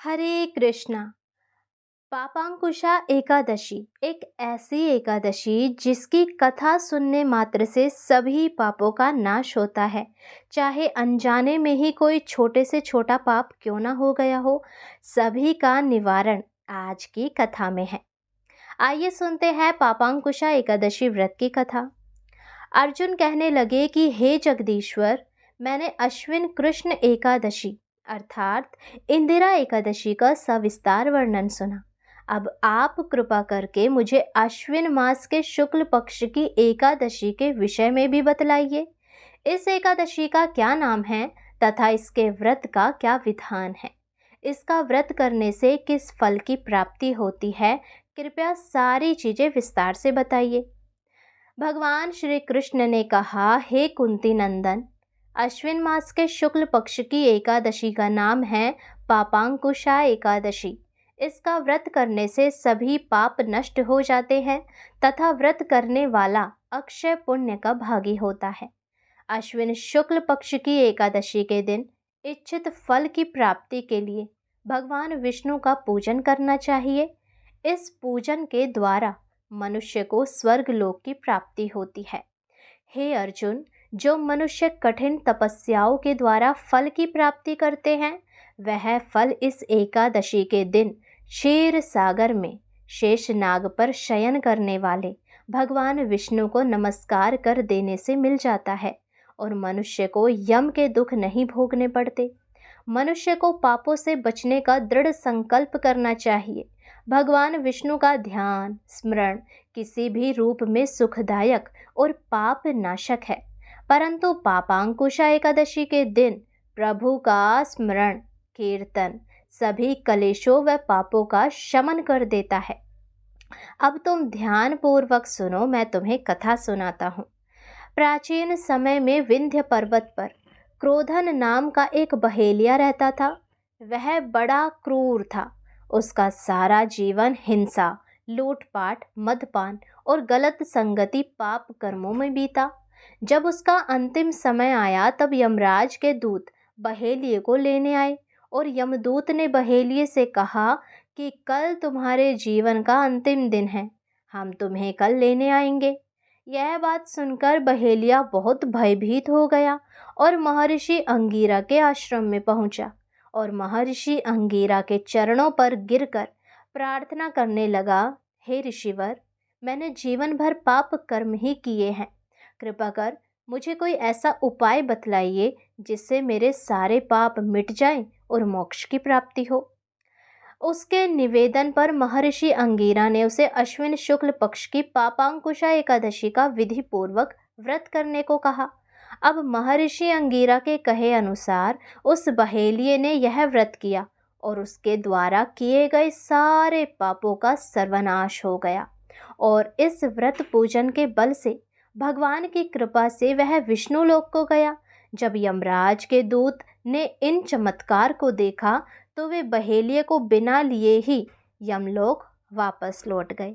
हरे कृष्णा। पापांकुशा एकादशी एक ऐसी एकादशी जिसकी कथा सुनने मात्र से सभी पापों का नाश होता है। चाहे अनजाने में ही कोई छोटे से छोटा पाप क्यों ना हो गया हो, सभी का निवारण आज की कथा में है। आइए सुनते हैं पापांकुशा एकादशी व्रत की कथा। अर्जुन कहने लगे कि हे जगदीश्वर, मैंने अश्विन कृष्ण एकादशी अर्थात इंदिरा एकादशी का सविस्तार वर्णन सुना। अब आप कृपा करके मुझे अश्विन मास के शुक्ल पक्ष की एकादशी के विषय में भी बतलाइए। इस एकादशी का क्या नाम है तथा इसके व्रत का क्या विधान है? इसका व्रत करने से किस फल की प्राप्ति होती है? कृपया सारी चीजें विस्तार से बताइए। भगवान श्री कृष्ण ने कहा, हे कुंती नंदन, अश्विन मास के शुक्ल पक्ष की एकादशी का नाम है पापांकुशा एकादशी। इसका व्रत करने से सभी पाप नष्ट हो जाते हैं तथा व्रत करने वाला अक्षय पुण्य का भागी होता है। अश्विन शुक्ल पक्ष की एकादशी के दिन इच्छित फल की प्राप्ति के लिए भगवान विष्णु का पूजन करना चाहिए। इस पूजन के द्वारा मनुष्य को स्वर्ग लोक की प्राप्ति होती है। हे अर्जुन, जो मनुष्य कठिन तपस्याओं के द्वारा फल की प्राप्ति करते हैं, वह फल इस एकादशी के दिन क्षीर सागर में शेषनाग पर शयन करने वाले भगवान विष्णु को नमस्कार कर देने से मिल जाता है और मनुष्य को यम के दुख नहीं भोगने पड़ते। मनुष्य को पापों से बचने का दृढ़ संकल्प करना चाहिए। भगवान विष्णु का ध्यान स्मरण किसी भी रूप में सुखदायक और पाप नाशक है, परंतु पापांकुशा एकादशी के दिन प्रभु का स्मरण कीर्तन सभी कलेशों व पापों का शमन कर देता है। अब तुम ध्यान पूर्वक सुनो, मैं तुम्हें कथा सुनाता हूँ। प्राचीन समय में विंध्य पर्वत पर क्रोधन नाम का एक बहेलिया रहता था। वह बड़ा क्रूर था। उसका सारा जीवन हिंसा, लूटपाट, मदपान और गलत संगति पाप कर्मों में बीता। जब उसका अंतिम समय आया तब यमराज के दूत बहेलिये को लेने आए और यमदूत ने बहेलिये से कहा कि कल तुम्हारे जीवन का अंतिम दिन है, हम तुम्हें कल लेने आएंगे। यह बात सुनकर बहेलिया बहुत भयभीत हो गया और महर्षि अंगीरा के आश्रम में पहुंचा और महर्षि अंगीरा के चरणों पर गिरकर प्रार्थना करने लगा, हे ऋषिवर, मैंने जीवन भर पाप कर्म ही किए हैं। कृपा कर मुझे कोई ऐसा उपाय बतलाइए जिससे मेरे सारे पाप मिट जाएं और मोक्ष की प्राप्ति हो। उसके निवेदन पर महर्षि अंगीरा ने उसे अश्विन शुक्ल पक्ष की पापांकुशा एकादशी का विधि पूर्वक व्रत करने को कहा। अब महर्षि अंगीरा के कहे अनुसार उस बहेलिये ने यह व्रत किया और उसके द्वारा किए गए सारे पापों का सर्वनाश हो गया और इस व्रत पूजन के बल से भगवान की कृपा से वह विष्णु लोक को गया। जब यमराज के दूत ने इन चमत्कार को देखा तो वे बहेलिये को बिना लिए ही यमलोक वापस लौट गए।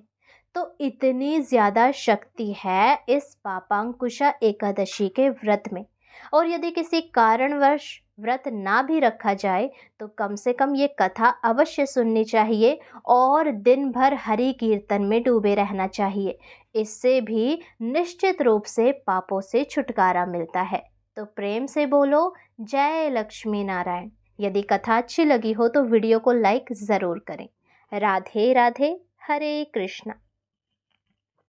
तो इतनी ज़्यादा शक्ति है इस पापांकुशा एकादशी के व्रत में। और यदि किसी कारणवश व्रत ना भी रखा जाए तो कम से कम ये कथा अवश्य सुननी चाहिए और दिन भर हरि कीर्तन में डूबे रहना चाहिए। इससे भी निश्चित रूप से पापों से छुटकारा मिलता है। तो प्रेम से बोलो, जय लक्ष्मी नारायण। यदि कथा अच्छी लगी हो तो वीडियो को लाइक ज़रूर करें। राधे राधे, हरे कृष्णा।